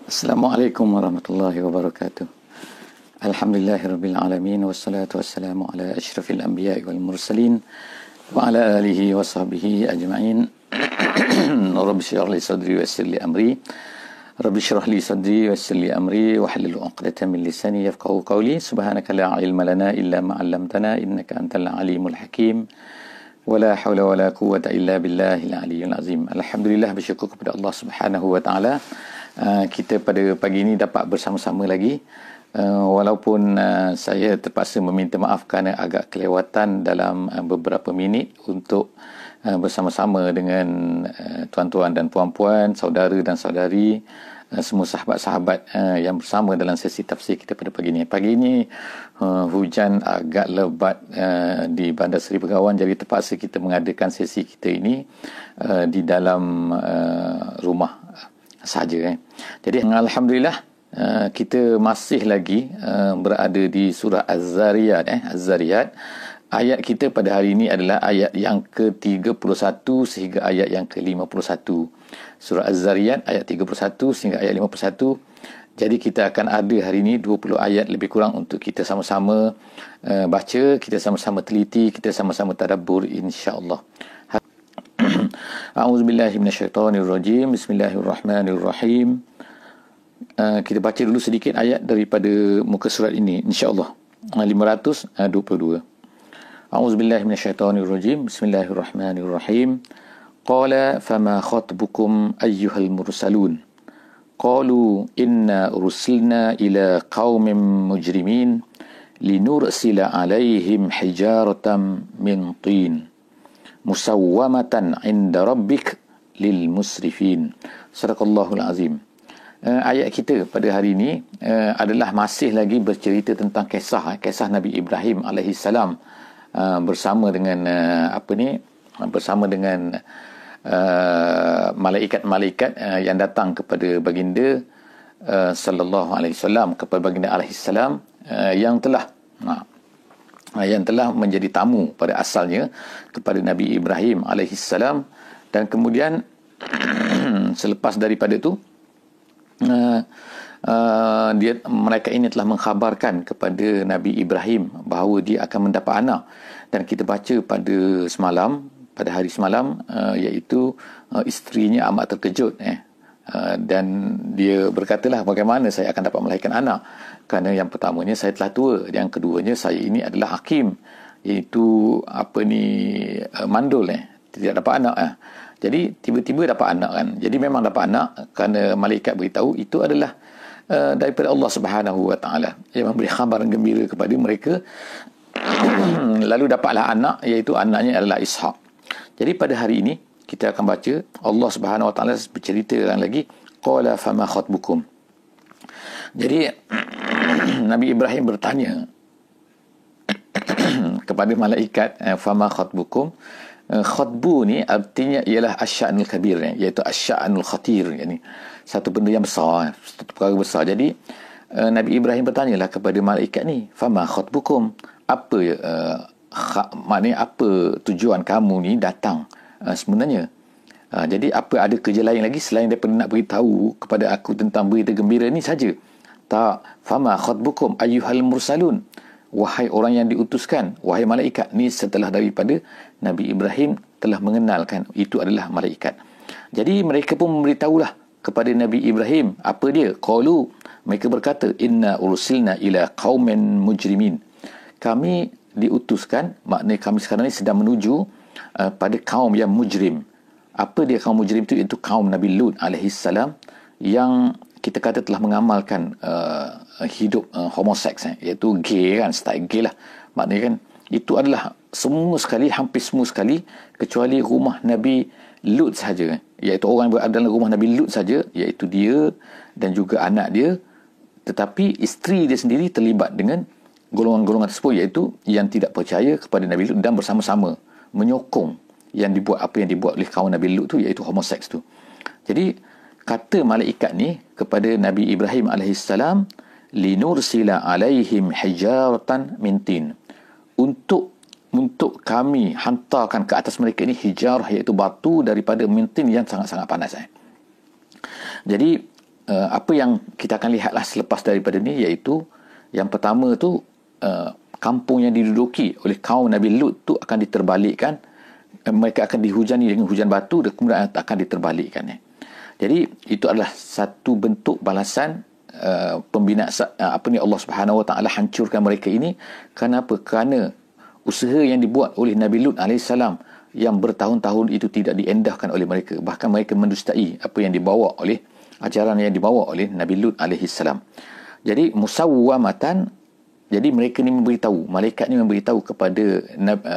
Assalamualaikum warahmatullahi wabarakatuh. Alhamdulillahirabbil alamin wassalatu wassalamu ala asyrafil anbiya'i wal mursalin wa ala alihi wa sahbihi ajma'in. Rabbi shrah li sadri wa yassir li amri. Rabbi shrah li sadri wa yassir li amri wa hlul 'uqdatam min lisani yafqahu qawli. Subhanaka la 'ilma lana illa ma 'allamtana innaka antal alimul hakim. Wala haula wala quwwata illa billahil aliyyil azim. Alhamdulillah, bersyukur kepada Allah Subhanahu wa taala. Kita pada pagi ini dapat bersama-sama lagi, walaupun saya terpaksa meminta maaf kerana agak kelewatan dalam beberapa minit untuk bersama-sama dengan tuan-tuan dan puan-puan, saudara dan saudari, semua sahabat-sahabat yang bersama dalam sesi tafsir kita pada pagi ini. Pagi ini hujan agak lebat di Bandar Seri Begawan, jadi terpaksa kita mengadakan sesi kita ini di dalam rumah saja. Jadi alhamdulillah kita masih lagi berada di surah Az-Zariyat. Az-Zariyat, ayat kita pada hari ini adalah ayat yang ke-31 sehingga ayat yang ke-51. Surah Az-Zariyat ayat 31 sehingga ayat 51. Jadi kita akan ada hari ini 20 ayat lebih kurang untuk kita sama-sama baca, kita sama-sama teliti, kita sama-sama tadabbur insya-Allah. A'udzubillahi minasyaitonirrajim. Bismillahirrahmanirrahim. Kita baca dulu sedikit ayat daripada muka surat ini insya-Allah. 522. A'udzubillahi minasyaitonirrajim. Bismillahirrahmanirrahim. Qala fama khatbukum ayyuhal mursalun. Qalu inna ursilna ila qaumin mujrimin linursila alaihim hijaratan min tin musawwamatan 'inda rabbik lil musrifin. Sadaqallahul azim. Ayat kita pada hari ini adalah masih lagi bercerita tentang kisah Nabi Ibrahim alaihi salam bersama dengan bersama dengan malaikat-malaikat yang datang kepada baginda sallallahu alaihi wasallam, kepada baginda alaihi salam yang telah menjadi tamu pada asalnya kepada Nabi Ibrahim alaihissalam, dan kemudian selepas daripada itu mereka ini telah mengkhabarkan kepada Nabi Ibrahim bahawa dia akan mendapat anak. Dan kita baca pada hari semalam iaitu isterinya amat terkejut dan dia berkatalah, bagaimana saya akan dapat melahirkan anak, kerana yang pertamanya saya telah tua, yang keduanya saya ini adalah hakim, iaitu mandul, tidak dapat anak. Jadi tiba-tiba dapat anak kan. Jadi memang dapat anak kerana malaikat beritahu itu adalah daripada Allah Subhanahu wa taala yang memberi khabar gembira kepada mereka. Lalu dapatlah anak, iaitu anaknya adalah Ishak. Jadi pada hari ini kita akan baca Allah Subhanahu wa taala bercerita lagi, qala fama khatbukum. Jadi Nabi Ibrahim bertanya kepada malaikat, fama khatbukum. Khatbu ni artinya ialah asy'anul kabir, iaitu asy'anul khatir, yakni satu benda yang besar, satu perkara besar. Jadi Nabi Ibrahim bertanyalah kepada malaikat ni, fama khatbukum, maknanya apa tujuan kamu ni datang sebenarnya. Jadi apa ada kerja lain lagi selain daripada nak beritahu kepada aku tentang berita gembira ni saja? Tak. Fama khatbukum ayyuhal mursalun, wahai orang yang diutuskan, wahai malaikat. Ni setelah daripada Nabi Ibrahim telah mengenalkan itu adalah malaikat. Jadi mereka pun memberitahulah kepada Nabi Ibrahim. Apa dia? Qalu, mereka berkata, inna ursilna ila qaumin mujrimin. Kami diutuskan, maknanya kami sekarang ni sedang menuju pada kaum yang mujrim. Apa dia kaum mujrim itu? Itu kaum Nabi Lut alaihissalam yang kita kata telah mengamalkan hidup homoseks, iaitu gay kan, style gay lah. Maknanya kan itu adalah hampir semua sekali kecuali rumah Nabi Lut sahaja, iaitu orang yang berada dalam rumah Nabi Lut saja, iaitu dia dan juga anak dia. Tetapi isteri dia sendiri terlibat dengan golongan-golongan tersebut, iaitu yang tidak percaya kepada Nabi Lut dan bersama-sama menyokong apa yang dibuat oleh kaum Nabi Lut tu, iaitu homoseks tu. Jadi kata malaikat ni kepada Nabi Ibrahim alaihissalam, linursila alaihim hijaratan min tin, untuk kami hantarkan ke atas mereka ini hijarah, iaitu batu daripada min tin yang sangat-sangat panas. Jadi apa yang kita akan lihatlah selepas daripada ni, iaitu yang pertama tu, kampung yang diduduki oleh kaum Nabi Lut tu akan diterbalikkan. Mereka akan dihujani dengan hujan batu dan kemudian akan diterbalikkan. Jadi itu adalah satu bentuk balasan pembinaan Allah Subhanahu Wa Taala hancurkan mereka ini. Kenapa? Kerana usaha yang dibuat oleh Nabi Lut alaihissalam yang bertahun-tahun itu tidak diendahkan oleh mereka. Bahkan mereka mendustai apa yang dibawa oleh ajaran yang dibawa oleh Nabi Lut alaihissalam. Jadi musawwamatan, jadi mereka ni memberitahu, malaikat ni memberitahu kepada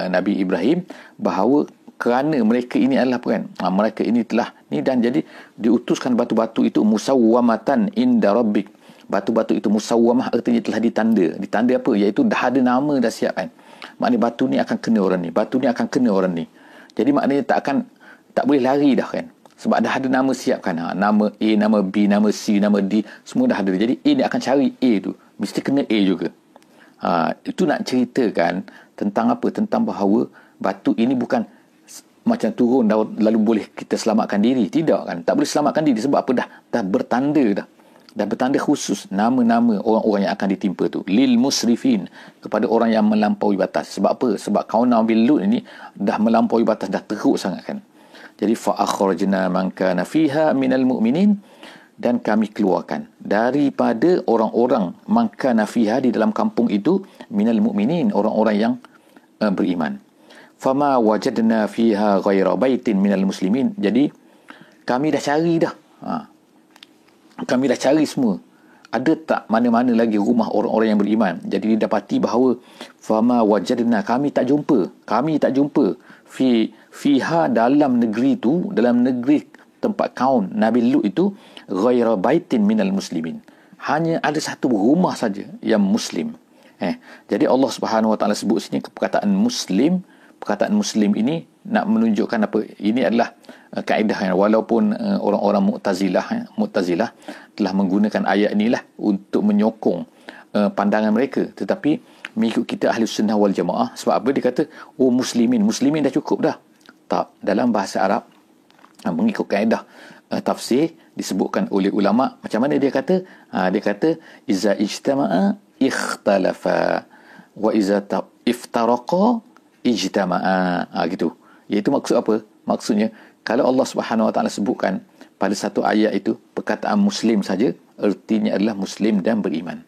Nabi Ibrahim bahawa kerana mereka ini adalah apa kan? Mereka ini telah ni, dan jadi diutuskan batu-batu itu musawwamatan inda rabbik. Batu-batu itu musawwamah artinya telah ditanda. Ditanda apa? Iaitu dah ada nama dah siap kan. Maknanya batu ni akan kena orang ni, batu ni akan kena orang ni. Jadi maknanya tak boleh lari dah kan. Sebab dah ada nama siap kan. Nama A, nama B, nama C, nama D, semua dah ada. Jadi A ni akan cari A tu, mesti kena A juga. Itu nak ceritakan tentang apa? Tentang bahawa batu ini bukan macam turun lalu boleh kita selamatkan diri. Tidak kan, tak boleh selamatkan diri. Sebab apa? Dah bertanda dah. Dah bertanda khusus nama-nama orang-orang yang akan ditimpa tu. Lil musrifin, kepada orang yang melampaui batas. Sebab apa? Sebab kaum Nabi Lut ini dah melampaui batas, dah teruk sangat kan. Jadi fa akhrajna man kana fiha minal mu'minin, dan kami keluarkan daripada orang-orang man kana fiha, di dalam kampung itu, minal mu'minin, orang-orang yang beriman. Fama wajadna fiha ghaira baitin minal muslimin. Jadi kami dah cari dah. Kami dah cari semua. Ada tak mana-mana lagi rumah orang-orang yang beriman? Jadi didapati bahawa fama wajadna, kami tak jumpa fiha, dalam negeri tu, dalam negeri tempat kaum Nabi Lut itu, ghaira baitin minal muslimin. Hanya ada satu rumah saja yang muslim. Jadi Allah Subhanahu Wa Taala sebut sini perkataan muslim. Perkataan muslim ini nak menunjukkan apa? Ini adalah kaedah, walaupun orang-orang Mu'tazilah telah menggunakan ayat inilah untuk menyokong pandangan mereka, tetapi mengikut kita ahli sunnah wal jamaah. Sebab apa? Dia kata, muslimin dah cukup dah. Tak, dalam bahasa Arab, mengikut kaedah tafsir, disebutkan oleh ulama, macam mana dia kata? Dia kata iza ijtama'a ikhtalafa wa iza iftaraqa ijtama'a. Gitu. Iaitu maksud apa? Maksudnya, kalau Allah Subhanahu Wa Taala sebutkan pada satu ayat itu perkataan muslim saja, artinya adalah muslim dan beriman.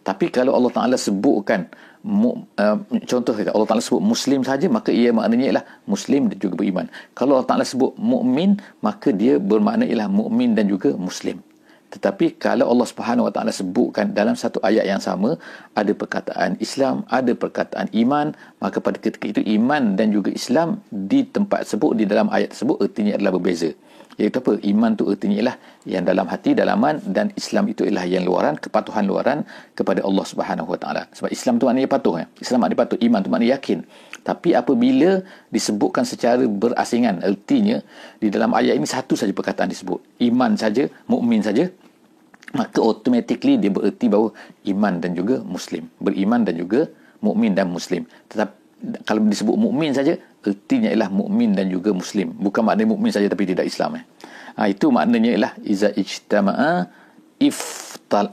Tapi kalau Allah Taala sebutkan contoh, Allah Taala sebut muslim saja, maka ia maknanya ialah muslim dan juga beriman. Kalau Allah Taala sebut mukmin, maka dia bermakna ialah mukmin dan juga muslim. Tetapi kalau Allah Subhanahu Wa Taala sebutkan dalam satu ayat yang sama, ada perkataan Islam, ada perkataan iman, maka pada ketika itu iman dan juga Islam di tempat tersebut, di dalam ayat tersebut, artinya adalah berbeza. Iaitu apa? Iman tu artinya ialah yang dalam hati, dalaman, dan Islam itu ialah yang luaran, kepatuhan luaran kepada Allah Subhanahu Wa Taala. Sebab Islam tu maknanya patuh. Islam maknanya patuh, iman tu maknanya yakin. Tapi apabila disebutkan secara berasingan, artinya di dalam ayat ini satu saja perkataan disebut, iman saja, mukmin saja, maka automatically dia bererti bahawa iman dan juga muslim, beriman dan juga mukmin dan muslim. Tetapi kalau disebut mukmin saja, artinya ialah mukmin dan juga muslim, bukan maknanya mukmin saja tapi tidak Islam. Itu maknanya ialah iza ijtama'a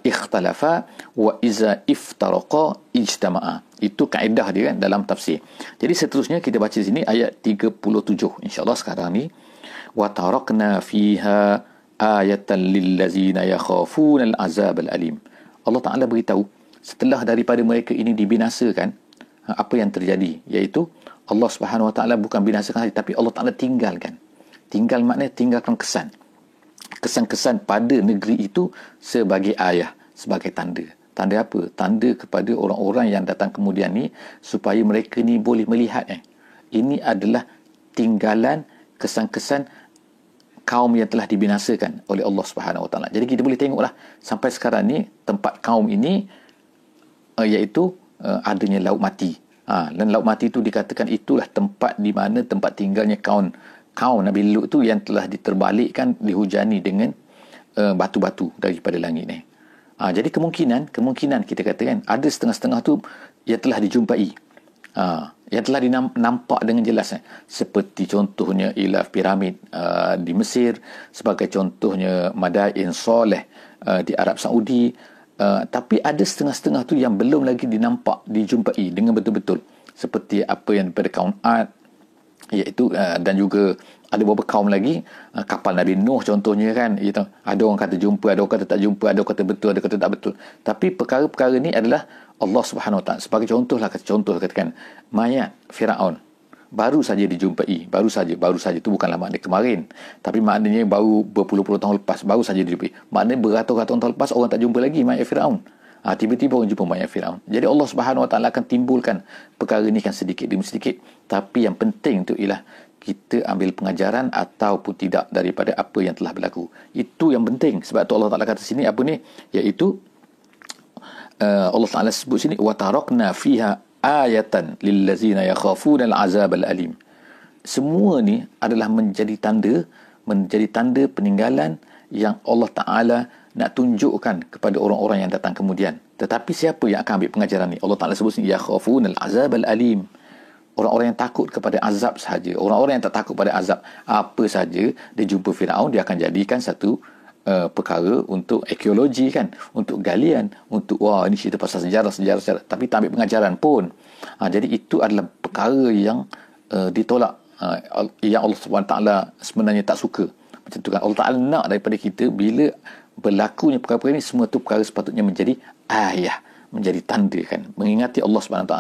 ikhtalafa wa iza iftaraqa ijtama'a. Itu kaedah dia kan dalam tafsir. Jadi seterusnya kita baca di sini ayat 37 insya-Allah sekarang ni. Wa tarakna fiha ayatan lillazina yakhafuna al-azab al-alim. Allah Taala beritahu setelah daripada mereka ini dibinasakan, apa yang terjadi, iaitu Allah Subhanahu Wa Taala bukan binasakan saja, tapi Allah Taala tinggalkan. Tinggal maknanya tinggalkan kesan-kesan pada negeri itu sebagai ayah, sebagai tanda. Tanda apa? Tanda kepada orang-orang yang datang kemudian ni, supaya mereka ni boleh melihat ini adalah tinggalan kesan-kesan kaum yang telah dibinasakan oleh Allah Subhanahu Wa Taala. Jadi kita boleh tengoklah sampai sekarang ni tempat kaum ini iaitu adanya laut mati. Dan laut mati itu dikatakan itulah tempat di mana tempat tinggalnya kaum Nabi Lut tu yang telah diterbalikkan, dihujani dengan batu-batu daripada langit ni. Jadi kemungkinan kita katakan ada setengah-setengah tu yang telah dijumpai. Yang telah nampak dengan jelas, seperti contohnya ilaf piramid di Mesir, sebagai contohnya Madain Soleh di Arab Saudi. Tapi ada setengah-setengah tu yang belum lagi dijumpai dengan betul-betul, seperti apa yang daripada kaum Ad, iaitu dan juga ada beberapa kaum lagi, kapal Nabi Nuh contohnya kan, iaitu ada orang kata jumpa, ada orang kata tak jumpa, ada orang kata betul, ada kata tak betul. Tapi perkara-perkara ni adalah Allah Subhanahu Wa Taala, sebagai contoh katakan mayat Firaun baru saja dijumpai, baru saja itu bukanlah makna kemarin, tapi maknanya baru berpuluh-puluh tahun lepas baru saja dijumpai. Maknanya beratus-ratus tahun lepas orang tak jumpa lagi mayat Firaun. Tiba-tiba orang jumpa mayat Firaun. Jadi Allah Subhanahu Wa Taala akan timbulkan perkara ni kan sedikit demi sedikit, tapi yang penting tu ialah kita ambil pengajaran ataupun tidak daripada apa yang telah berlaku. Itu yang penting. Sebab tu Allah Taala kata sini apa ni, iaitu Allah Taala sebut sini wa tarakna fiha ayatan lillazina yakhafuna al'azab al-alim. Semua ni adalah menjadi tanda peninggalan yang Allah Taala nak tunjukkan kepada orang-orang yang datang kemudian. Tetapi siapa yang akan ambil pengajaran ni? Allah Taala sebut sini yakhafuna al'azab al-alim. Orang-orang yang takut kepada azab sahaja. Orang-orang yang tak takut pada azab, apa saja dia jumpa Firaun, dia akan jadikan satu perkara untuk arkeologi kan, untuk galian, untuk ini cerita pasal sejarah, tapi tak ambil pengajaran pun. Jadi itu adalah perkara yang ditolak, yang Allah SWT sebenarnya tak suka. Macam tu kan, Allah Ta'ala nak daripada kita bila berlakunya perkara-perkara ini, semua tu perkara sepatutnya menjadi ayah, menjadi tanda kan, mengingati Allah SWT,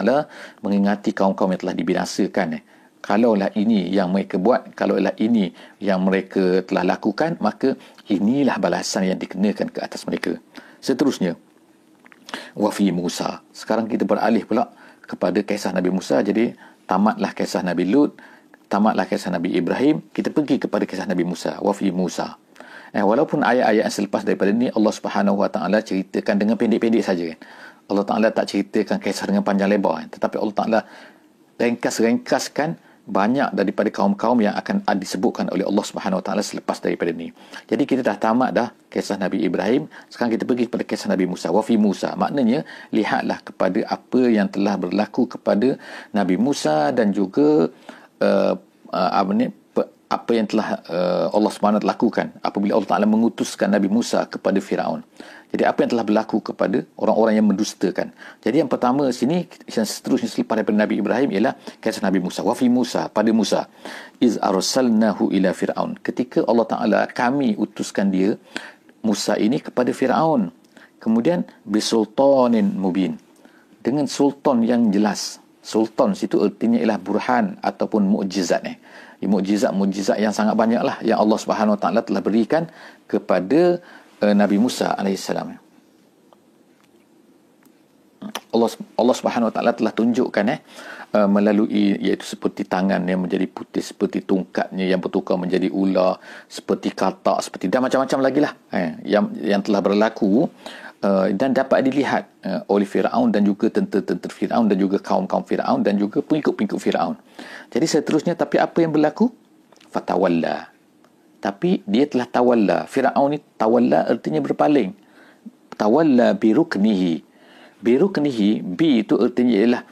mengingati kaum-kaum yang telah dibinasakan. Kalaulah ini yang mereka buat, kalaulah ini yang mereka telah lakukan, maka inilah balasan yang dikenakan ke atas mereka. Seterusnya, wafi Musa. Sekarang kita beralih pula kepada kisah Nabi Musa. Jadi tamatlah kisah Nabi Lut, tamatlah kisah Nabi Ibrahim, kita pergi kepada kisah Nabi Musa, wafi Musa. Walaupun ayat-ayat yang selepas daripada ni Allah Subhanahu Wa Taala ceritakan dengan pendek-pendek saja kan. Allah Taala tak ceritakan kisah dengan panjang lebar kan. Tetapi Allah Taala ringkaskan banyak daripada kaum-kaum yang akan disebutkan oleh Allah Subhanahu Wa Taala selepas daripada ni. Jadi kita dah tamat dah kisah Nabi Ibrahim. Sekarang kita pergi kepada kisah Nabi Musa. Wafi Musa, maknanya lihatlah kepada apa yang telah berlaku kepada Nabi Musa dan juga apa yang telah Allah Subhanahu Wa Taala lakukan apabila Allah Taala mengutuskan Nabi Musa kepada Firaun. Jadi apa yang telah berlaku kepada orang-orang yang mendustakan. Jadi yang pertama sini, yang seterusnya selepas daripada Nabi Ibrahim ialah kisah Nabi Musa. Wafi Musa, pada Musa, iz arsalnahu ila Fir'aun. Ketika Allah Ta'ala, kami utuskan dia, Musa ini kepada Fir'aun. Kemudian bisultanin mubin, dengan sultan yang jelas. Sultan situ artinya ialah burhan ataupun mukjizat. Mukjizat yang sangat banyak lah yang Allah Subhanahu Wa Ta'ala telah berikan kepada Nabi Musa AS. Allah Subhanahu Wa Ta'ala telah tunjukkan melalui, iaitu seperti tangan yang menjadi putih, seperti tongkatnya yang bertukar menjadi ular, seperti katak, seperti dan macam-macam lagi lah yang telah berlaku dan dapat dilihat oleh Firaun dan juga tentera-tentera Firaun dan juga kaum-kaum Firaun dan juga pengikut-pengikut Firaun. Jadi seterusnya, tapi apa yang berlaku? Fatawalla. Tapi dia telah tawalla. Firaun ni tawalla artinya berpaling. Tawalla biruknihi. Biruknihi, bi itu artinya ialah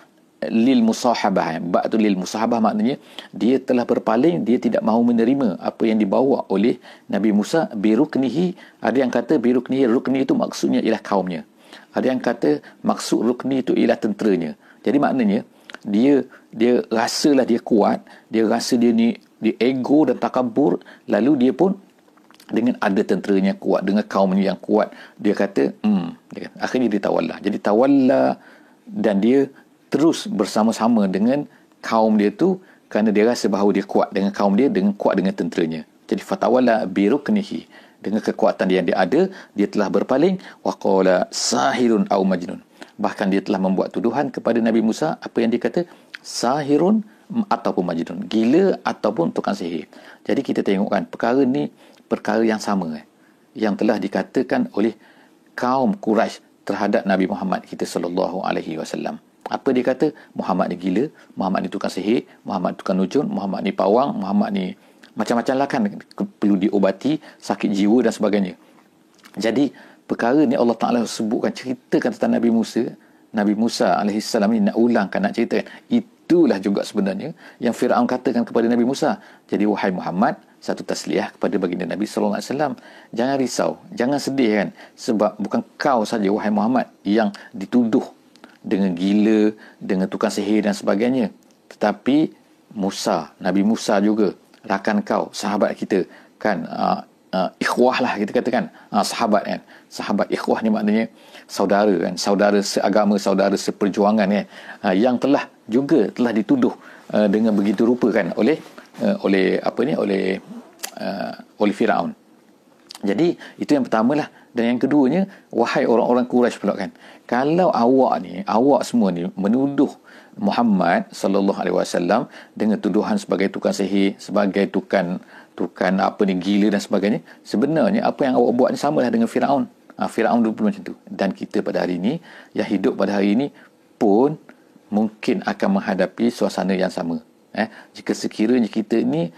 lil musahabah. Ba tu lil musahabah, maknanya dia telah berpaling, dia tidak mahu menerima apa yang dibawa oleh Nabi Musa. Biruknihi, ada yang kata biruknihi, rukni itu maksudnya ialah kaumnya. Ada yang kata maksud rukni itu ialah tenteranya. Jadi maknanya dia rasalah dia kuat, dia rasa dia ego dan takabur, lalu dia pun dengan ada tenteranya kuat, dengan kaumnya yang kuat, dia kata akhirnya dia tawalla. Jadi tawalla, dan dia terus bersama-sama dengan kaum dia tu kerana dia rasa bahawa dia kuat dengan kaum dia, dengan kuat dengan tenteranya. Jadi fatawalla biruknihi, dengan kekuatan yang dia ada, dia telah berpaling. Waqala sahirun aw majnun, bahkan dia telah membuat tuduhan kepada Nabi Musa. Apa yang dia kata? Sahirun ataupun majnun, gila ataupun tukang sihir. Jadi kita tengokkan perkara ni perkara yang sama yang telah dikatakan oleh kaum Quraisy terhadap Nabi Muhammad kita sallallahu alaihi wasallam. Apa dia kata? Muhammad ni gila, Muhammad ni tukang sihir, Muhammad ni tukang nujum, Muhammad ni pawang, Muhammad ni macam-macam lah kan, perlu diobati, sakit jiwa dan sebagainya. Jadi perkara ni Allah Ta'ala sebutkan, ceritakan tentang Nabi Musa Nabi Musa alaihissalam ni nak ulangkan, nak ceritakan, itulah juga sebenarnya yang Firaun katakan kepada Nabi Musa. Jadi wahai Muhammad, satu tasliah kepada baginda Nabi sallallahu alaihi wasallam, jangan risau, jangan sedih kan, sebab bukan kau saja wahai Muhammad yang dituduh dengan gila, dengan tukang sihir dan sebagainya, tetapi Musa, Nabi Musa juga rakan kau, sahabat kita kan, ikhwah lah kita katakan, sahabat kan, sahabat. Ikhwah ni maknanya saudara kan, saudara seagama, saudara seperjuangan kan, yang telah dituduh dengan begitu rupa kan oleh Firaun. Jadi itu yang pertamalah. Dan yang keduanya, wahai orang-orang Quraisy pula kan, kalau awak semua ni menuduh Muhammad sallallahu alaihi wasallam dengan tuduhan sebagai tukang sihir, sebagai tukang gila dan sebagainya, sebenarnya apa yang awak buat ni samalah dengan Firaun. Firaun dulu macam tu. Dan kita pada hari ini, yang hidup pada hari ini pun mungkin akan menghadapi suasana yang sama. Jika sekiranya kita ini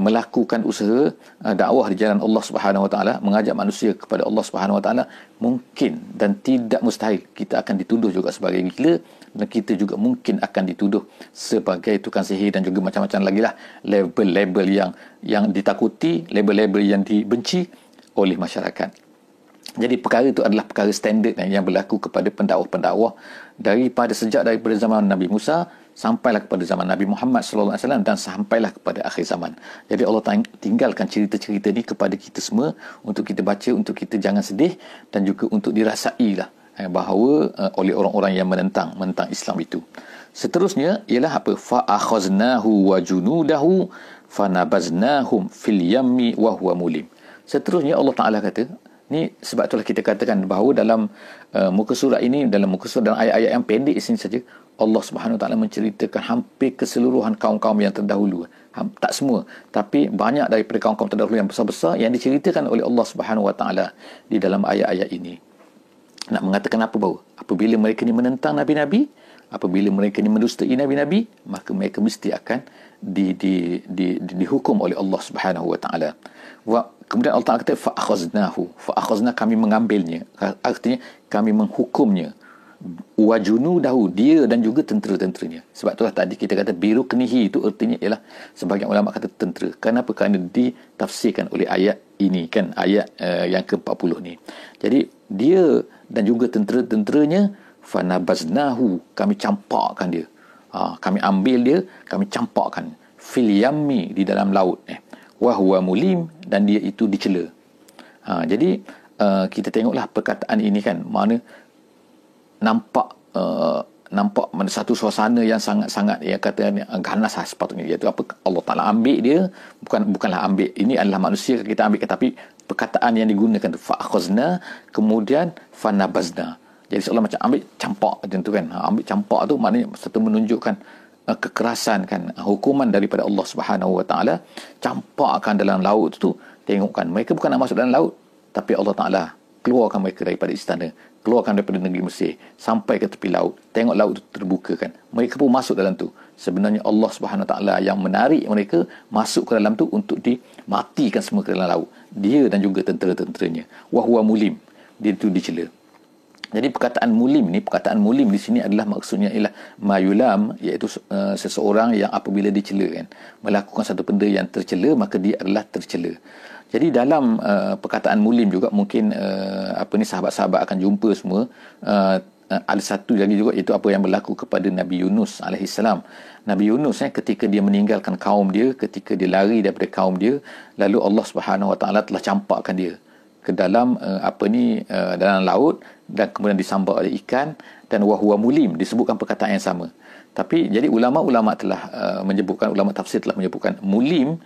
melakukan usaha dakwah di jalan Allah Subhanahu Wa Taala, mengajak manusia kepada Allah Subhanahu Wa Taala, mungkin dan tidak mustahil kita akan dituduh juga sebagai gila, dan kita juga mungkin akan dituduh sebagai tukang sihir dan juga macam-macam lagi lah label-label yang ditakuti, label-label yang dibenci oleh masyarakat. Jadi perkara itu adalah perkara standard yang berlaku kepada pendakwah-pendakwah daripada zaman Nabi Musa sampailah kepada zaman Nabi Muhammad sallallahu alaihi wasallam dan sampailah kepada akhir zaman. Jadi Allah tinggalkan cerita-cerita ni kepada kita semua untuk kita baca, untuk kita jangan sedih, dan juga untuk dirasailah bahawa oleh orang-orang yang menentang Islam itu. Seterusnya ialah apa? Fa akhaznahu wa junudahu fanabaznahum fil yammi wa huwa mulim. Seterusnya Allah Taala kata, ni sebab itulah kita katakan bahawa dalam muka surat ini, dalam ayat-ayat yang pendek ini saja, Allah Subhanahu Wa Taala menceritakan hampir keseluruhan kaum-kaum yang terdahulu. Tak semua, tapi banyak daripada kaum-kaum terdahulu yang besar-besar yang diceritakan oleh Allah Subhanahu Wa Taala di dalam ayat-ayat ini. Nak mengatakan apa bahawa apabila mereka ni menentang nabi-nabi, apabila mereka ni mendustai nabi-nabi, maka mereka mesti akan dihukum oleh Allah Subhanahu Wa Taala. Kemudian Allah Taala kata fa akhazna, kami mengambilnya, artinya kami menghukumnya, wa junudahu, dia dan juga tentera-tenteranya. Sebab itulah tadi kita kata biruknihi, itu artinya ialah sebagian ulama kata tentera. Kenapa? Kerana ditafsirkan oleh ayat ini kan, ayat yang ke-40 ni. Jadi dia dan juga tentera-tenteranya, fanabaznahu, kami campakkan dia. Kami ambil dia, kami campakkan, fil yammi, di dalam laut, wa huwa mulim, dan dia itu dicela. Jadi kita tengoklah perkataan ini kan, mana nampak satu suasana yang sangat-sangat, ya kata ganas sepatutnya, iaitu apa? Allah Taala ambil dia, bukanlah ambil, ini adalah manusia kita ambil, tapi perkataan yang digunakan tu fa akhazna, kemudian fanabazna. Jadi seolah macam ambil campak macam tu kan. Ambil campak tu maknanya satu menunjukkan kekerasan kan, hukuman daripada Allah Subhanahu Wa Taala. Campakkan dalam laut tu, tengokkan mereka bukan nak masuk dalam laut, tapi Allah Taala keluarkan mereka daripada istana, keluarkan daripada negeri Mesir sampai ke tepi laut. Tengok laut tu terbuka kan, mereka pun masuk dalam tu. Sebenarnya Allah Subhanahu Wa Taala yang menarik mereka masuk ke dalam tu untuk dimatikan semua ke dalam laut, dia dan juga tentera-tenteranya. Wa huwa mulim, dia tu dicela. Jadi perkataan mulim di sini adalah maksudnya ialah mayulam, iaitu seseorang yang apabila dicela kan, melakukan satu benda yang tercela, maka dia adalah tercela. Jadi dalam perkataan mulim juga mungkin sahabat-sahabat akan jumpa semua, ada satu lagi juga, iaitu apa yang berlaku kepada Nabi Yunus alaihissalam. Nabi Yunus ketika dia meninggalkan kaum dia, ketika dia lari daripada kaum dia, lalu Allah Subhanahu Wa Taala telah campakkan dia ke dalam dalam laut, dan kemudian disambak oleh ikan, dan wahwa mulim, disebutkan perkataan yang sama. Tapi jadi ulama-ulama telah menyebutkan, ulama tafsir telah menyebutkan mulim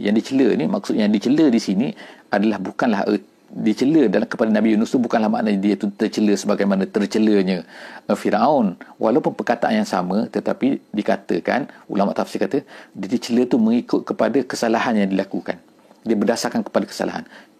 yang dicela ni, maksudnya yang dicela di sini adalah bukanlah dicela dalam kepada Nabi Yunus tu, bukanlah maknanya dia tu tercela sebagaimana tercelanya Firaun, walaupun perkataan yang sama, tetapi dikatakan, ulama tafsir kata dia dicela tu mengikut kepada kesalahan yang dilakukan, dia berdasarkan kepada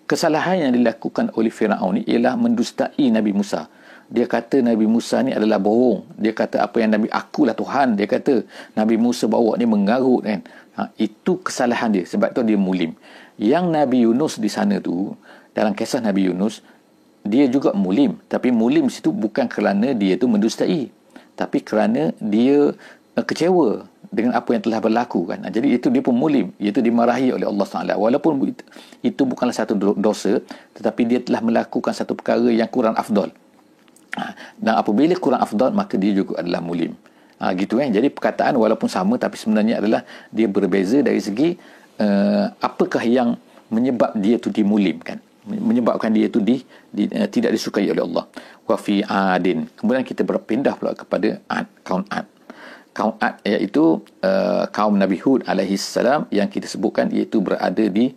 kesalahan yang dilakukan oleh Firaun ni ialah mendustai Nabi Musa. Dia kata Nabi Musa ni adalah bohong. Dia kata apa yang akulah Tuhan. Dia kata Nabi Musa bawa ni mengarut kan. Itu kesalahan dia. Sebab tu dia mulim. Yang Nabi Yunus di sana tu, dalam kisah Nabi Yunus, dia juga mulim, tapi mulim situ bukan kerana dia tu mendustai, tapi kerana dia kecewa dengan apa yang telah berlaku kan. Jadi itu dia pun mulim, iaitu dimarahi oleh Allah Taala, walaupun itu bukanlah satu dosa, tetapi dia telah melakukan satu perkara yang kurang afdal. Dan apabila kurang afdal, maka dia juga adalah mulim. Gitu kan. Jadi perkataan walaupun sama, tapi sebenarnya adalah dia berbeza dari segi apakah yang menyebab dia tu dimulimkan, menyebabkan dia tu tidak disukai oleh Allah. Wa fi adin. Kemudian kita berpindah pula kepada Ad, kaum Ad. Kaum Ad iaitu kaum Nabi Hud alaihi salam yang kita sebutkan, iaitu berada di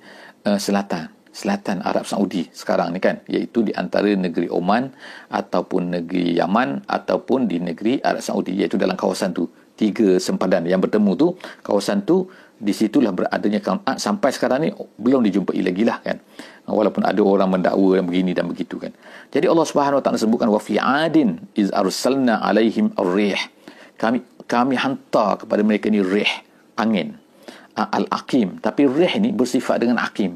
selatan Arab Saudi sekarang ni kan, iaitu di antara negeri Oman ataupun negeri Yaman ataupun di negeri Arab Saudi, iaitu dalam kawasan tu, 3 sempadan yang bertemu tu, kawasan tu, di situlah beradanya kaum Ad. Sampai sekarang ni belum dijumpai lagi lah kan, walaupun ada orang mendakwa yang begini dan begitu kan. Jadi Allah Subhanahu Wa Taala sebutkan wa fi adin iz arsalna alaihim ar-rih, kami hantar kepada mereka ni rih, angin, al-aqim. Tapi rih ni bersifat dengan aqim.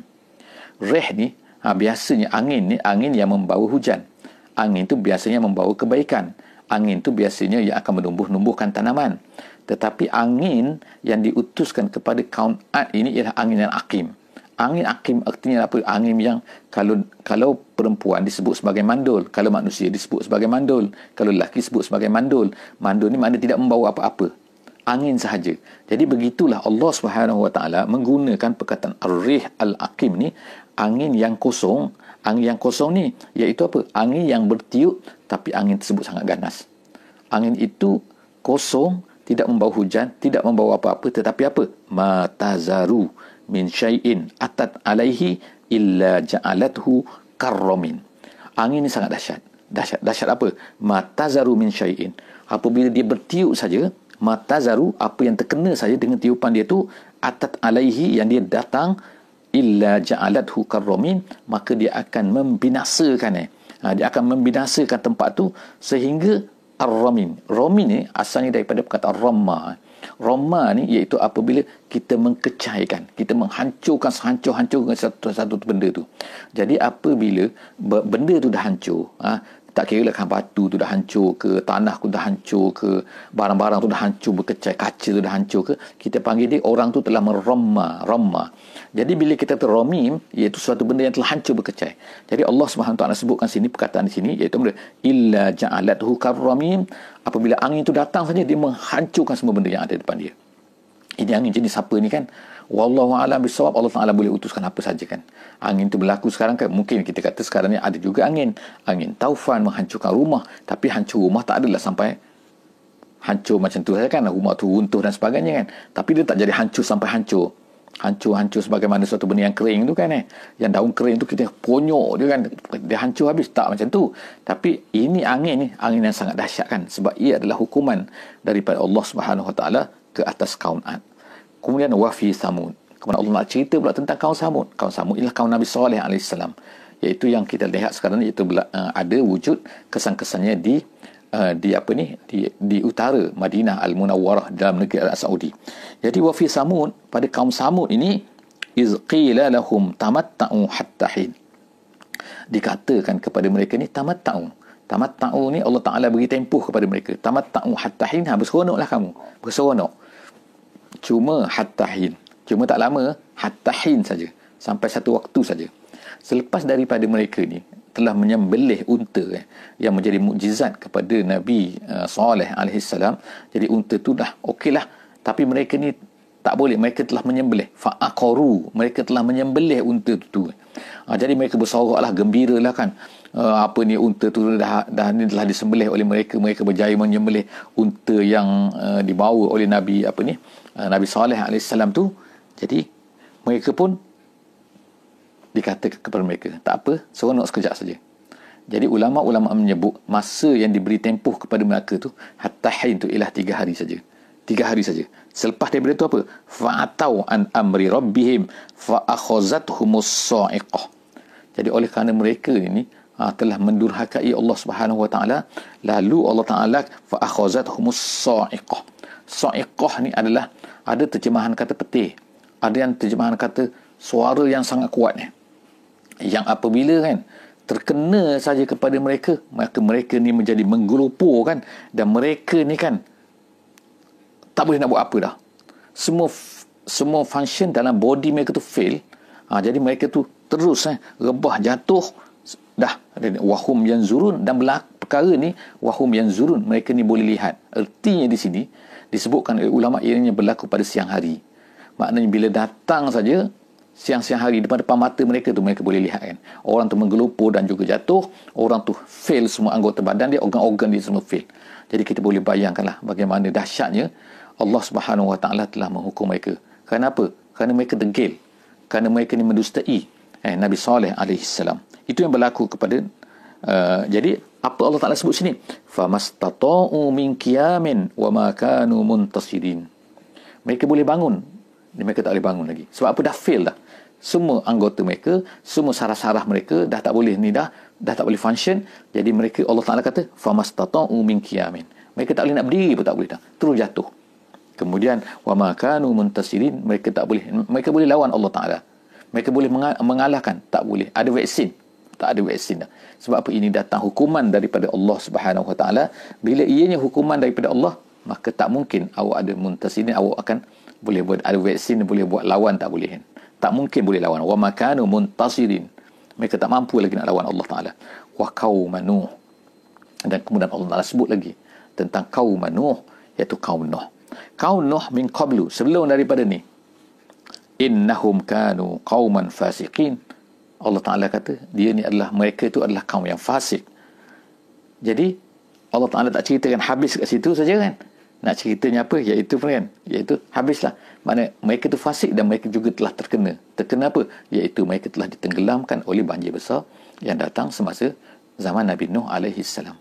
Rih ni biasanya angin yang membawa hujan. Angin tu biasanya membawa kebaikan. Angin tu biasanya yang akan menumbuh-numbuhkan tanaman. Tetapi angin yang diutuskan kepada kaum Ad ini ialah angin yang aqim. Angin aqim artinya apa? Angin yang kalau perempuan disebut sebagai mandul, kalau manusia disebut sebagai mandul, kalau lelaki disebut sebagai mandul. Mandul ni maknanya tidak membawa apa-apa, angin sahaja. Jadi begitulah Allah Subhanahu Wa Taala menggunakan perkataan ar-rih al-aqim ni, angin yang kosong. Angin yang kosong ni iaitu apa? Angin yang bertiup tapi angin tersebut sangat ganas. Angin itu kosong, tidak membawa hujan, tidak membawa apa-apa, tetapi apa? Ma tazaru min syai'in atat alaihi illa ja'alathu karramin. Angin ini sangat dahsyat. Dahsyat apa? Ma tazaru min syai'in. Apabila dia bertiup saja, ma tazaru, apa yang terkena saja dengan tiupan dia tu, atat alaihi, yang dia datang, illa ja'alathu karramin, maka dia akan membinasakan dia akan membinasakan tempat tu sehingga ar-ramin. Ramin ni asalnya daripada perkataan ramma. Ramma ni iaitu apabila kita mengkecaikan, kita menghancurkan sehancur-hancurkan satu benda tu. Jadi apabila benda tu dah hancur, tak kira lah kan batu tu dah hancur ke, tanah tu dah hancur ke, barang-barang tu dah hancur berkecai, kaca tu dah hancur ke, kita panggil dia orang tu telah ramma. Jadi bila kita kata ramim, iaitu suatu benda yang telah hancur berkecai. Jadi Allah SWT sebutkan sini, perkataan di sini iaitu benda illa ja'alathu karramim. Apabila angin itu datang saja, dia menghancurkan semua benda yang ada depan dia. Ini angin jenis apa ni kan? Wallahu a'lam bissawab. Allah Taala boleh utuskan apa saja kan. Angin itu berlaku sekarang kan, mungkin kita kata sekarang ni ada juga angin taufan menghancurkan rumah, tapi hancur rumah tak adalah sampai hancur macam tu saja kan, rumah tu runtuh dan sebagainya kan. Tapi dia tak jadi hancur sampai hancur sebagaimana suatu benda yang kering tu kan, yang daun kering tu kita ponyok dia kan, dia hancur habis, tak macam tu. Tapi ini angin yang sangat dahsyat kan, sebab ia adalah hukuman daripada Allah Subhanahu Wa Taala ke atas kaum Ad. Kemudian wa fi Samud, kemudian Allah nak cerita pula tentang kaum Samud. Kaum Samud ialah kaum Nabi Saleh alaihi salam, iaitu yang kita lihat sekarang ni, iaitu ada wujud kesan-kesannya di utara Madinah Al-Munawwarah dalam negeri Arab Saudi. Jadi wa fi Samud, pada kaum Samud ini, iz qila lahum tamatta'u hatta hin, dikatakan kepada mereka ni tamatta'u ni Allah Taala beri tempoh kepada mereka. Tamatta'u hatta hin, berseronoklah kamu, berseronok. Cuma hatta hin, cuma tak lama, hatta hin saja, sampai satu waktu saja. Selepas daripada mereka ni telah menyembelih unta yang menjadi mukjizat kepada Nabi Saleh alaihi salam. Jadi unta tu dah okeylah, tapi mereka ni tak boleh, mereka telah menyembelih, fa'aqaru, mereka telah menyembelih unta tu. Jadi mereka bersoraklah, gembiralah kan, unta tu dah telah disembelih oleh mereka berjaya menyembelih unta yang dibawa oleh Nabi Nabi Saleh alaihi salam tu. Jadi mereka pun dikatakan kepada mereka, tak apa, seronok sekejap saja. Jadi ulama-ulama menyebut masa yang diberi tempoh kepada mereka tu hatta hin tu ialah 3 hari saja. 3 hari saja. Selepas daripada itu apa? Fa'atau an amri rabbihim fa'akhazathumus sa'iqah. Jadi oleh kerana mereka ini telah mendurhakai Allah Subhanahu Wa Taala, lalu Allah Taala fa'akhazathumus sa'iqah. Sa'iqah ni adalah, ada terjemahan kata petir, ada yang terjemahan kata suara yang sangat kuat ni, yang apabila kan terkena saja kepada mereka, maka mereka ni menjadi menggelopor kan, dan mereka ni kan tak boleh nak buat apa dah. Semua function dalam body mereka tu fail. Jadi mereka tu terus rebah, jatuh dah. Wahum yanzurun, dan perkara ni wahum yanzurun, mereka ni boleh lihat. Ertinya di sini disebutkan oleh ulama ianya berlaku pada siang hari. Maknanya bila datang saja siang-siang hari depan mata mereka tu, mereka boleh lihat kan. Orang tu menggelupur dan juga jatuh. Orang tu fail semua anggota badan dia, organ-organ dia semua fail. Jadi kita boleh bayangkanlah bagaimana dahsyatnya Allah Subhanahu Wa Taala telah menghukum mereka. Kenapa? Kerana mereka degil. Kerana mereka ni mendustai Nabi Saleh alaihi salam. Itu yang berlaku kepada jadi apa Allah Taala sebut sini? Famastata'u min qiyamin wa ma kanu muntasirin. Mereka boleh bangun, mereka tak boleh bangun lagi. Sebab apa? Dah fail dah. Semua anggota mereka, semua saraf-saraf mereka dah tak boleh ni, dah tak boleh function. Jadi mereka, Allah Taala kata famastata'u min qiyamin. Mereka tak boleh nak berdiri pun tak boleh dah. Terus jatuh. Kemudian wa ma kanu muntasirin, mereka tak boleh, mereka boleh lawan Allah Taala. Mereka boleh mengalahkan, tak boleh. Ada vaksin, tak ada vaksin dah. Sebab apa? Ini datang hukuman daripada Allah Subhanahu Wa Taala. Bila ianya hukuman daripada Allah, maka tak mungkin awak ada muntasirin, awak akan boleh buat ada vaksin, boleh buat lawan, tak boleh. Tak mungkin boleh lawan. Wa makanu muntasirin. Mereka tak mampu lagi nak lawan Allah Taala. Wa qauman Nuh. Dan kemudian Allah Taala sebut lagi tentang kaum Nuh, iaitu kaum Nuh. Kaum Nuh min qablu, sebelum daripada ni. Innahum kanu qauman fasiqin. Allah Taala kata dia ni adalah, mereka itu adalah kaum yang fasik. Jadi Allah Taala tak ceritakan habis kat situ saja kan. Nak ceritanya apa? Iaitu habislah. Maknanya mereka itu fasik dan mereka juga telah terkena. Terkena apa? Iaitu mereka telah ditenggelamkan oleh banjir besar yang datang semasa zaman Nabi Nuh alaihi salam.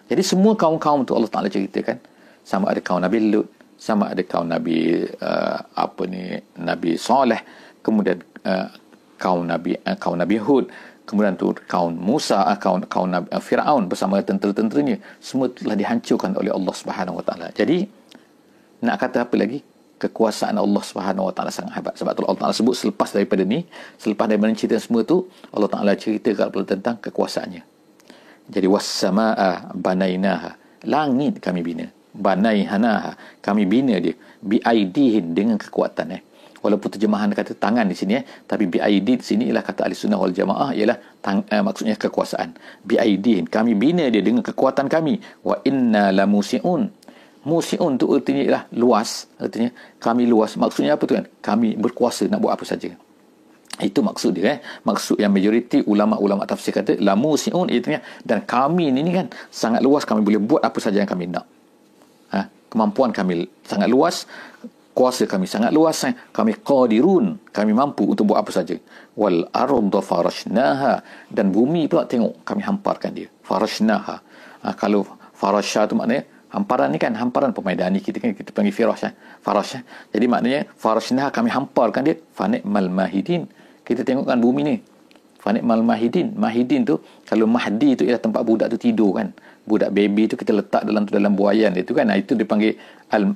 Jadi semua kaum-kaum tu Allah Taala ceritakan. Sama ada kaum Nabi Lut, sama ada kaum Nabi Nabi Saleh, kemudian kaum Nabi Hud, kemudian tu kaum Musa, kaum Nabi Firaun bersama tentera-tenteranya, semua telah dihancurkan oleh Allah Subhanahu Wa Taala. Jadi nak kata apa lagi? Kekuasaan Allah Subhanahu Wa Taala sangat hebat. Sebab tu Allah Taala sebut selepas daripada cerita semua tu, Allah Taala cerita tentang kekuasaannya. Jadi was-samaa banainaha, langit kami bina. Banaihanaha, kami bina dia. Biaidihin, dengan kekuatan. Walaupun terjemahan kata tangan di sini, tapi biaidid sini ialah kata ahli sunnah wal jamaah, ialah maksudnya kekuasaan. Biaidihin, kami bina dia dengan kekuatan kami. Wa inna la musiun. Musiun tu artinya ialah luas, artinya kami luas. Maksudnya apa tu kan? Kami berkuasa nak buat apa saja. Itu maksud dia. Maksud yang majoriti ulama-ulama tafsir kata la musiun, artinya dan kami ni kan sangat luas, kami boleh buat apa saja yang kami nak. Kemampuan kami sangat luas, kuasa kami sangat luas, kami qadirun, kami mampu untuk buat apa saja. Wal arda farashnaha, dan bumi pula tengok kami hamparkan dia. Farashnaha, kalau farasha tu maknanya hamparan ni kan, hamparan pemaidani kita kan, kita panggil firash, farash. Jadi maknanya farashnaha, kami hamparkan dia. Fani'mal mahidin, kita tengokkan bumi ni. Fani'mal mahidin, mahidin tu kalau mahdi tu ialah tempat budak tu tidur kan. Budak baby tu kita letak dalam buaian dia tu kan. Itu dipanggil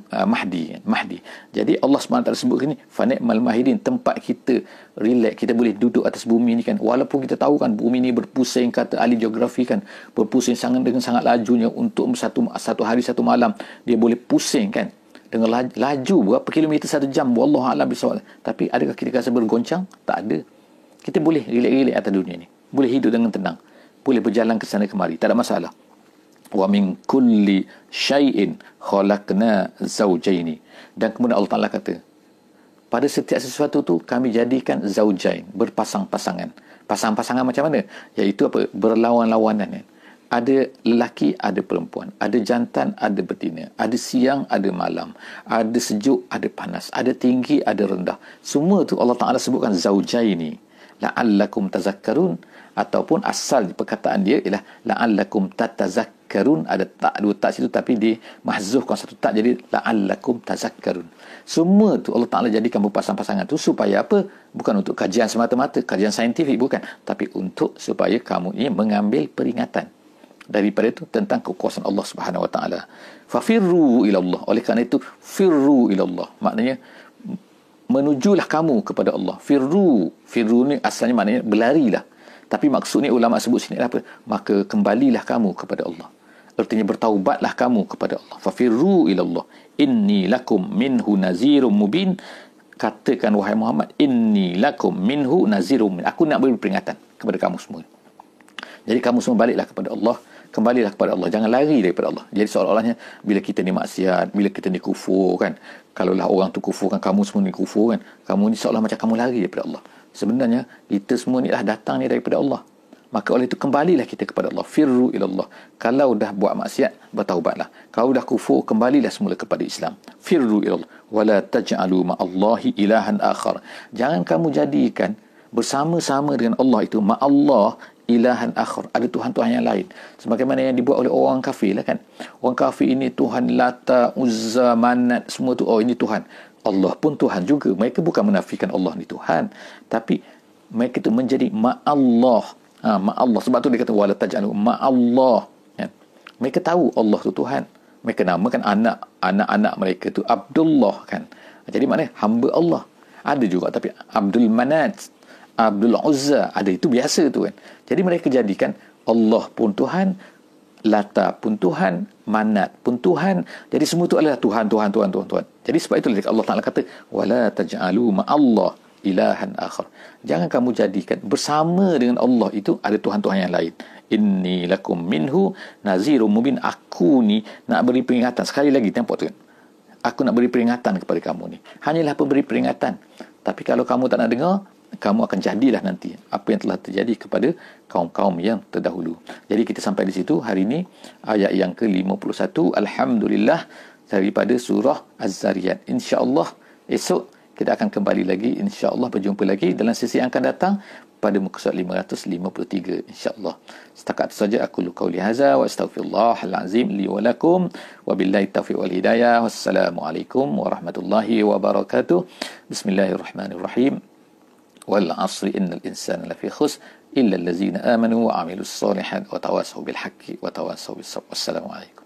Mahdi. Jadi Allah SWT sebut ni, fani'mal mahidin, tempat kita relax, kita boleh duduk atas bumi ni kan. Walaupun kita tahu kan bumi ni berpusing, kata ahli geografi kan, berpusing dengan sangat lajunya. Untuk satu hari satu malam dia boleh pusing kan, dengan laju berapa kilometer satu jam, wallahu a'lam bisawab. Tapi adakah kita rasa bergoncang? Tak ada. Kita boleh relax atas dunia ni, boleh hidup dengan tenang, boleh berjalan ke sana kemari, tak ada masalah. Wa min kulli syai'in khalaqna zawjaini, dan kemudian Allah Taala kata pada setiap sesuatu tu kami jadikan zaujain, berpasang-pasangan. Pasang-pasangan macam mana? Iaitu apa? Berlawan-lawanan. Ada lelaki, ada perempuan, ada jantan, ada betina, ada siang, ada malam, ada sejuk, ada panas, ada tinggi, ada rendah. Semua tu Allah Taala sebutkan zaujaini, la'allakum tazakkarun, ataupun asal perkataan dia ialah la'allakum tatazakkarun. Ada tak, dua tak situ, tapi dimahzuhkan satu tak, jadi la'allakum tazakkarun. Semua tu Allah Ta'ala jadikan berpasang-pasangan tu supaya apa? Bukan untuk kajian semata-mata, kajian saintifik, bukan, tapi untuk supaya kamu ini mengambil peringatan daripada itu tentang kekuasaan Allah Subhanahu Wa Ta'ala. Fafirru ilallah, oleh kerana itu firru ilallah, maknanya menujulah kamu kepada Allah. Firru ni asalnya maknanya berlarilah. Tapi maksudnya ulama sebut sini apa? Maka kembalilah kamu kepada Allah. Artinya bertaubatlah kamu kepada Allah. Fafirru ilallah. Inni lakum minhu nazirum mubin. Katakan wahai Muhammad, inni lakum minhu nazirum mubin. Aku nak beri peringatan kepada kamu semua. Jadi kamu semua baliklah kepada Allah. Kembalilah kepada Allah. Jangan lari daripada Allah. Jadi seolah-olahnya bila kita ni maksiat, bila kita ni kufur kan. Kalaulah orang tu kufur kan, kamu semua ni kufur kan. Kamu ni seolah macam kamu lari daripada Allah. Sebenarnya kita semua ni dah datang ni daripada Allah. Maka oleh itu kembalilah kita kepada Allah. Firru ilallah. Kalau dah buat maksiat, bertaubatlah. Kalau dah kufur, kembalilah semula kepada Islam. Firru ilallah. Wala taj'alu ma'allahi ilahan akhar. Jangan kamu jadikan bersama-sama dengan Allah itu ma'allah ilahan akhar. Ada Tuhan-Tuhan yang lain. Sebagaimana yang dibuat oleh orang kafir lah kan. Orang kafir ini Tuhan Lata, Uzza, Manat, semua tu. Oh, ini Tuhan. Allah pun Tuhan juga. Mereka bukan menafikan Allah ni Tuhan. Tapi mereka tu menjadi ma'allah. Ma'allah. Sebab tu dia kata wala taj'alu ma'allah. Kan? Mereka tahu Allah tu Tuhan. Mereka namakan anak-anak mereka tu Abdullah kan. Jadi maknanya hamba Allah. Ada juga tapi Abdul Manat, Abdul Uzza, ada itu biasa tu kan. Jadi mereka jadikan Allah pun Tuhan, Lata pun Tuhan, Manat pun Tuhan. Jadi semua itu adalah Tuhan. Jadi sebab itu Allah Ta'ala kata wala taj'alu ma'allah ilahan akhar. Jangan kamu jadikan bersama dengan Allah itu ada Tuhan-Tuhan yang lain. Inni lakum minhu nazirum mubin. Aku ni nak beri peringatan. Sekali lagi tempat tu kan. Aku nak beri peringatan kepada kamu ni. Hanyalah pemberi peringatan. Tapi kalau kamu tak nak dengar, kamu akan jadilah nanti apa yang telah terjadi kepada kaum-kaum yang terdahulu. Jadi kita sampai di situ hari ini ayat yang ke-51 alhamdulillah daripada surah Az-Zariyat. Insya-Allah esok kita akan kembali lagi, insya-Allah berjumpa lagi dalam sesi yang akan datang pada muka surat 553 insya-Allah. Setakat itu saja aku qauli hadza wa astaghfirullahal azim li wa lakum wa billahi taufiq wal hidayah. Wassalamualaikum warahmatullahi wabarakatuh. Bismillahirrahmanirrahim. Wal 'asri innal insana lafi khusr illa allazina amanu wa 'amilus solihat wa tawassaw bil haqqi wa tawassaw bis sabr. Wassalamualaikum.